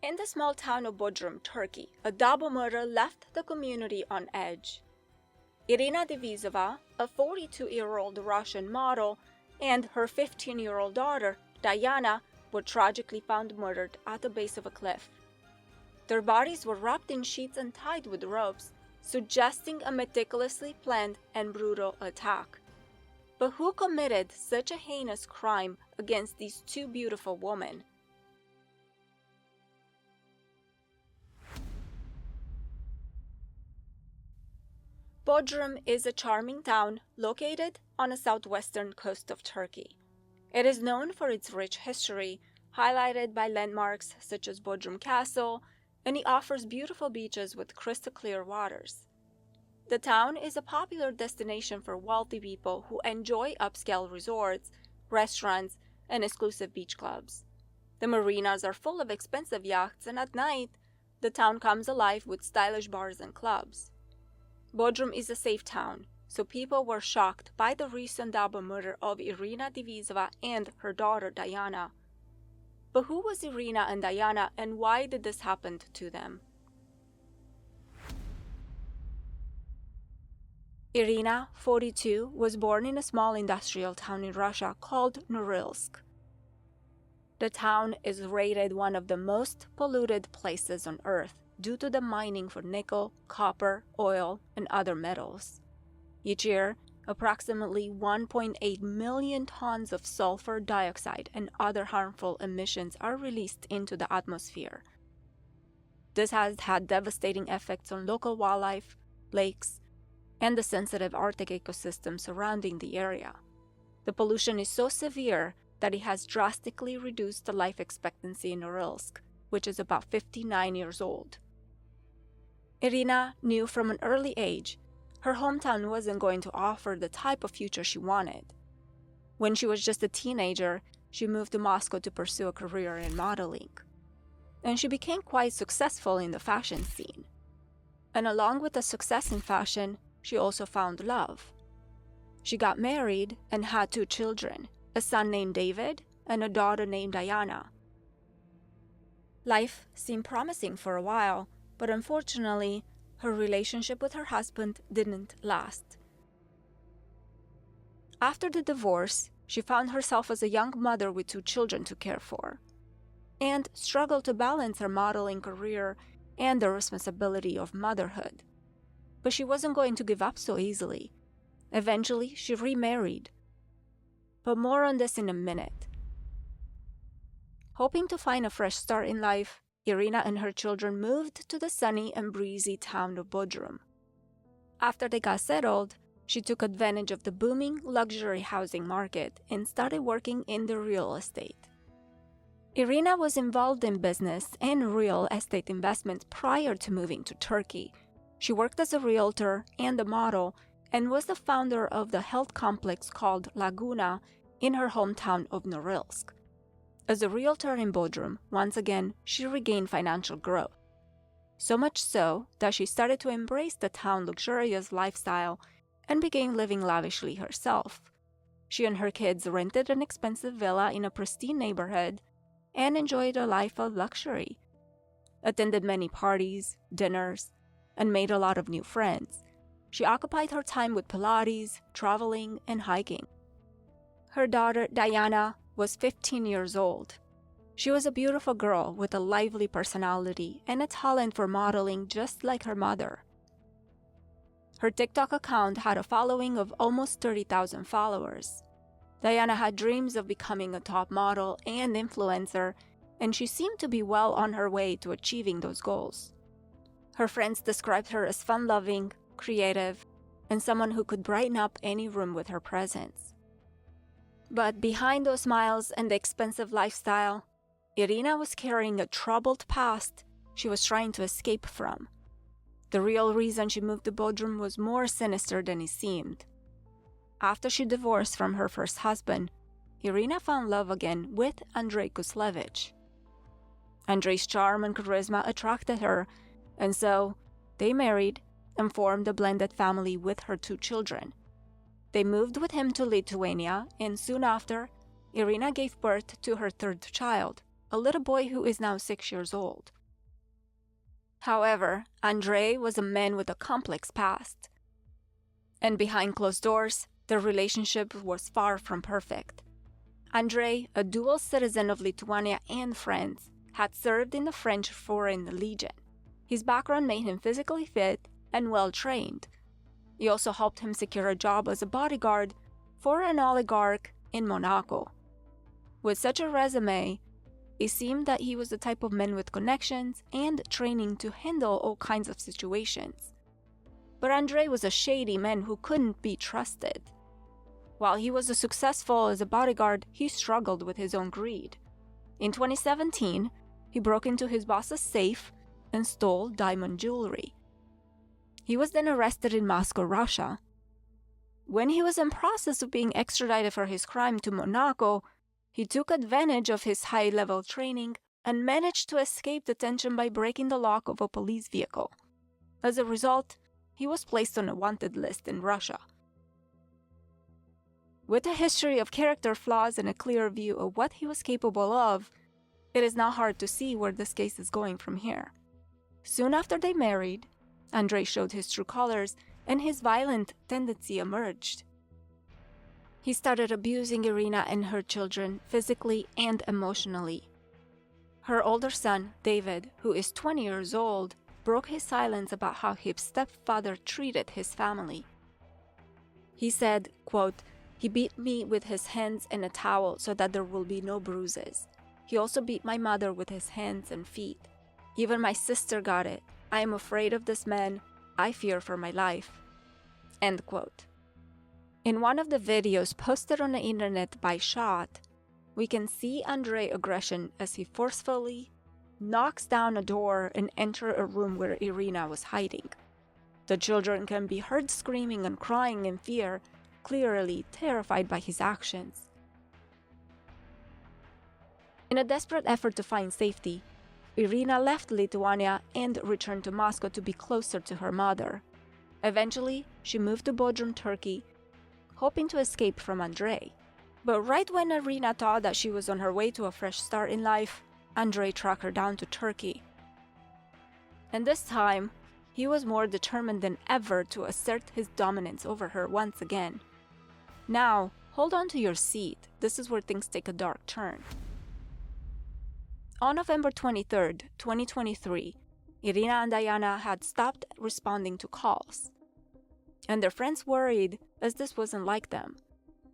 In the small town of Bodrum, Turkey, a double murder left the community on edge. Irina Devisova, a 42-year-old Russian model, and her 15-year-old daughter, Diana, were tragically found murdered at the base of a cliff. Their bodies were wrapped in sheets and tied with ropes, suggesting a meticulously planned and brutal attack. But who committed such a heinous crime against these two beautiful women? Bodrum is a charming town located on the southwestern coast of Turkey. It is known for its rich history, highlighted by landmarks such as Bodrum Castle, and it offers beautiful beaches with crystal-clear waters. The town is a popular destination for wealthy people who enjoy upscale resorts, restaurants, and exclusive beach clubs. The marinas are full of expensive yachts, and at night, the town comes alive with stylish bars and clubs. Bodrum is a safe town, so people were shocked by the recent double murder of Irina Devisova and her daughter Diana. But who was Irina and Diana, and why did this happen to them? Irina, 42, was born in a small industrial town in Russia called Norilsk. The town is rated one of the most polluted places on Earth due to the mining for nickel, copper, oil, and other metals. Each year, approximately 1.8 million tons of sulfur dioxide and other harmful emissions are released into the atmosphere. This has had devastating effects on local wildlife, lakes, and the sensitive Arctic ecosystem surrounding the area. The pollution is so severe that it has drastically reduced the life expectancy in Norilsk, which is about 59 years old. Irina knew from an early age her hometown wasn't going to offer the type of future she wanted. When she was just a teenager, she moved to Moscow to pursue a career in modeling. And she became quite successful in the fashion scene. And along with the success in fashion, she also found love. She got married and had 2 children, a son named David and a daughter named Diana. Life seemed promising for a while, but unfortunately, her relationship with her husband didn't last. After the divorce, she found herself as a young mother with 2 children to care for, and struggled to balance her modeling career and the responsibility of motherhood. But she wasn't going to give up so easily. Eventually, she remarried. But more on this in a minute. Hoping to find a fresh start in life, Irina and her children moved to the sunny and breezy town of Bodrum. After they got settled, she took advantage of the booming luxury housing market and started working in the real estate. Irina was involved in business and real estate investments prior to moving to Turkey. She worked as a realtor and a model and was the founder of the health complex called Laguna in her hometown of Norilsk. As a realtor in Bodrum, once again, she regained financial growth. So much so that she started to embrace the town's luxurious lifestyle and began living lavishly herself. She and her kids rented an expensive villa in a pristine neighborhood and enjoyed a life of luxury, attended many parties, dinners, and made a lot of new friends. She occupied her time with Pilates, traveling, and hiking. Her daughter, Diana, was 15 years old. She was a beautiful girl with a lively personality and a talent for modeling just like her mother. Her TikTok account had a following of almost 30,000 followers. Diana had dreams of becoming a top model and influencer, and she seemed to be well on her way to achieving those goals. Her friends described her as fun-loving, creative, and someone who could brighten up any room with her presence. But behind those smiles and the expensive lifestyle, Irina was carrying a troubled past she was trying to escape from. The real reason she moved to Bodrum was more sinister than it seemed. After she divorced from her first husband, Irina found love again with Andrei Kuslevich. Andrei's charm and charisma attracted her, and so they married and formed a blended family with her 2 children. They moved with him to Lithuania, and soon after, Irina gave birth to her 3rd child, a little boy who is now 6 years old. However, Andrei was a man with a complex past. And behind closed doors, their relationship was far from perfect. Andrei, a dual citizen of Lithuania and France, had served in the French Foreign Legion. His background made him physically fit and well-trained. He also helped him secure a job as a bodyguard for an oligarch in Monaco. With such a resume, it seemed that he was the type of man with connections and training to handle all kinds of situations. But Andrei was a shady man who couldn't be trusted. While he was successful as a bodyguard, he struggled with his own greed. In 2017, he broke into his boss's safe and stole diamond jewelry. He was then arrested in Moscow, Russia. When he was in process of being extradited for his crime to Monaco, he took advantage of his high-level training and managed to escape detention by breaking the lock of a police vehicle. As a result, he was placed on a wanted list in Russia. With a history of character flaws and a clear view of what he was capable of, it is not hard to see where this case is going from here. Soon after they married, Andrei showed his true colors and his violent tendency emerged. He started abusing Irina and her children physically and emotionally. Her older son, David, who is 20 years old, broke his silence about how his stepfather treated his family. He said, quote, "He beat me with his hands and a towel so that there will be no bruises. He also beat my mother with his hands and feet. Even my sister got it. I am afraid of this man. I fear for my life." End quote. In one of the videos posted on the internet by Shot, we can see Andrei's aggression as he forcefully knocks down a door and enters a room where Irina was hiding. The children can be heard screaming and crying in fear, clearly terrified by his actions. In a desperate effort to find safety, Irina left Lithuania and returned to Moscow to be closer to her mother. Eventually, she moved to Bodrum, Turkey, hoping to escape from Andrei. But right when Irina thought that she was on her way to a fresh start in life, Andrei tracked her down to Turkey. And this time, he was more determined than ever to assert his dominance over her once again. Now, hold on to your seat. This is where things take a dark turn. On November 23, 2023, Irina and Diana had stopped responding to calls. And their friends worried, as this wasn't like them.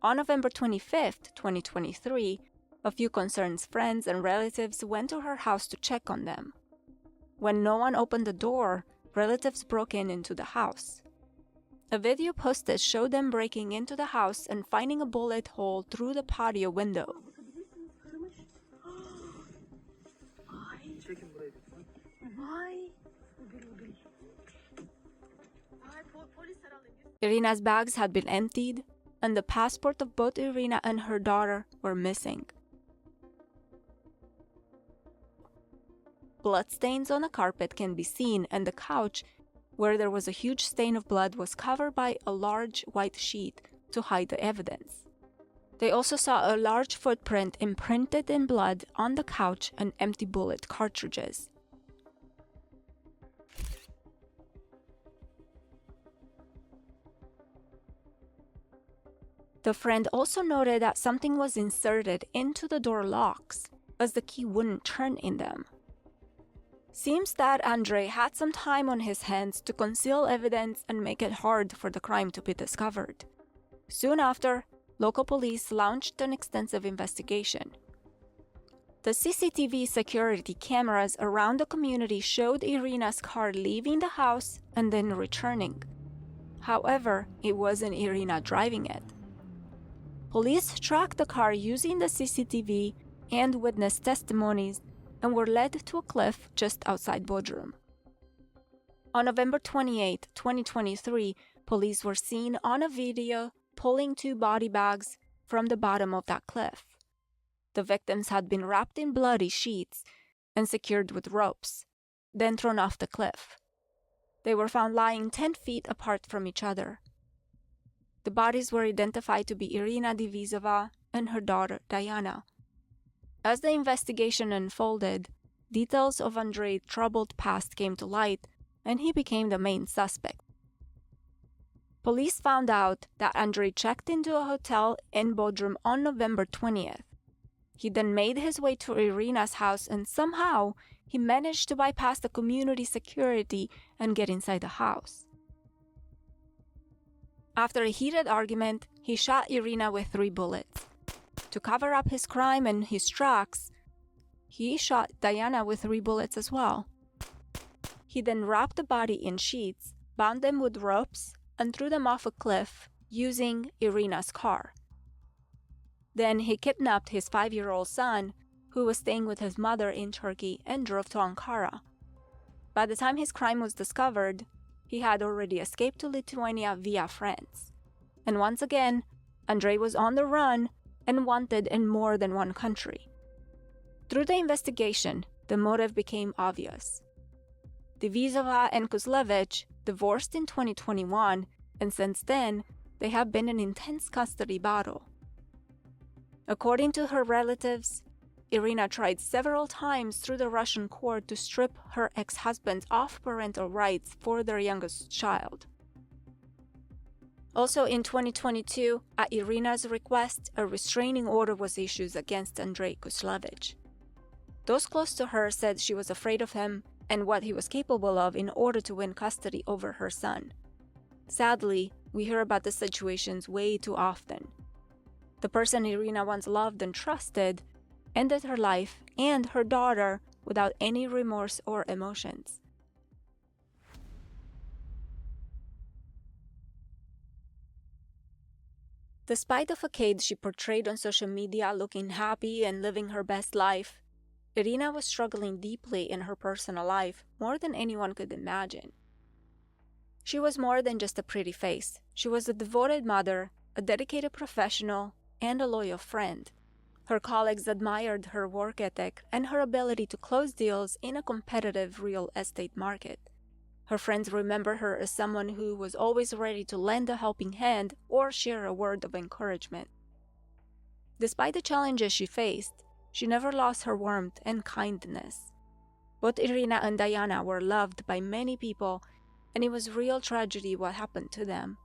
On November 25, 2023, a few concerned friends and relatives went to her house to check on them. When no one opened the door, relatives broke into the house. A video posted showed them breaking into the house and finding a bullet hole through the patio window. Irina's bags had been emptied, and the passport of both Irina and her daughter were missing. Bloodstains on the carpet can be seen, and the couch, where there was a huge stain of blood, was covered by a large white sheet to hide the evidence. They also saw a large footprint imprinted in blood on the couch and empty bullet cartridges. The friend also noted that something was inserted into the door locks, as the key wouldn't turn in them. Seems that Andrei had some time on his hands to conceal evidence and make it hard for the crime to be discovered. Soon after, local police launched an extensive investigation. The CCTV security cameras around the community showed Irina's car leaving the house and then returning. However, it wasn't Irina driving it. Police tracked the car using the CCTV and witness testimonies and were led to a cliff just outside Bodrum. On November 28, 2023, police were seen on a video pulling 2 body bags from the bottom of that cliff. The victims had been wrapped in bloody sheets and secured with ropes, then thrown off the cliff. They were found lying 10 feet apart from each other. The bodies were identified to be Irina Divizova and her daughter Diana. As the investigation unfolded, details of Andrei's troubled past came to light, and he became the main suspect. Police found out that Andrei checked into a hotel in Bodrum on November 20th. He then made his way to Irina's house, and somehow he managed to bypass the community security and get inside the house. After a heated argument, he shot Irina with 3 bullets. To cover up his crime and his tracks, he shot Diana with 3 bullets as well. He then wrapped the body in sheets, bound them with ropes, and threw them off a cliff using Irina's car. Then he kidnapped his 5-year-old son, who was staying with his mother in Turkey, and drove to Ankara. By the time his crime was discovered, he had already escaped to Lithuania via France. And once again, Andrei was on the run and wanted in more than one country. Through the investigation, the motive became obvious. Divizova and Kuslevich divorced in 2021, and since then, they have been in intense custody battle. According to her relatives, Irina tried several times through the Russian court to strip her ex-husband of parental rights for their youngest child. Also in 2022, at Irina's request, a restraining order was issued against Andrei Kuslevich. Those close to her said she was afraid of him and what he was capable of in order to win custody over her son. Sadly, we hear about the situations way too often. The person Irina once loved and trusted ended her life and her daughter without any remorse or emotions. Despite the facade she portrayed on social media looking happy and living her best life, Irina was struggling deeply in her personal life, more than anyone could imagine. She was more than just a pretty face. She was a devoted mother, a dedicated professional, and a loyal friend. Her colleagues admired her work ethic and her ability to close deals in a competitive real estate market. Her friends remember her as someone who was always ready to lend a helping hand or share a word of encouragement. Despite the challenges she faced, she never lost her warmth and kindness. Both Irina and Diana were loved by many people, and it was real tragedy what happened to them.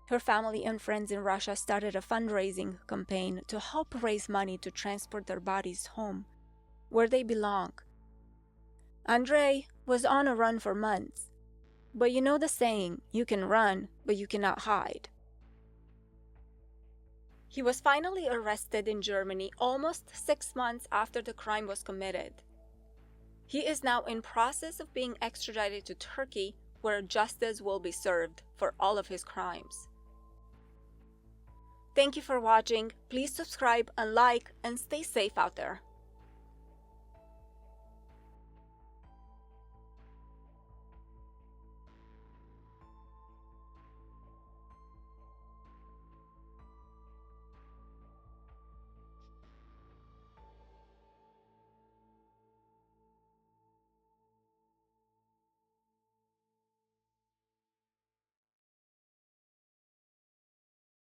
Her family and friends in Russia started a fundraising campaign to help raise money to transport their bodies home, where they belong. Andrei was on a run for months, but you know the saying, you can run, but you cannot hide. He was finally arrested in Germany almost 6 months after the crime was committed. He is now in process of being extradited to Turkey, where justice will be served for all of his crimes. Thank you for watching. Please subscribe and like, and stay safe out there.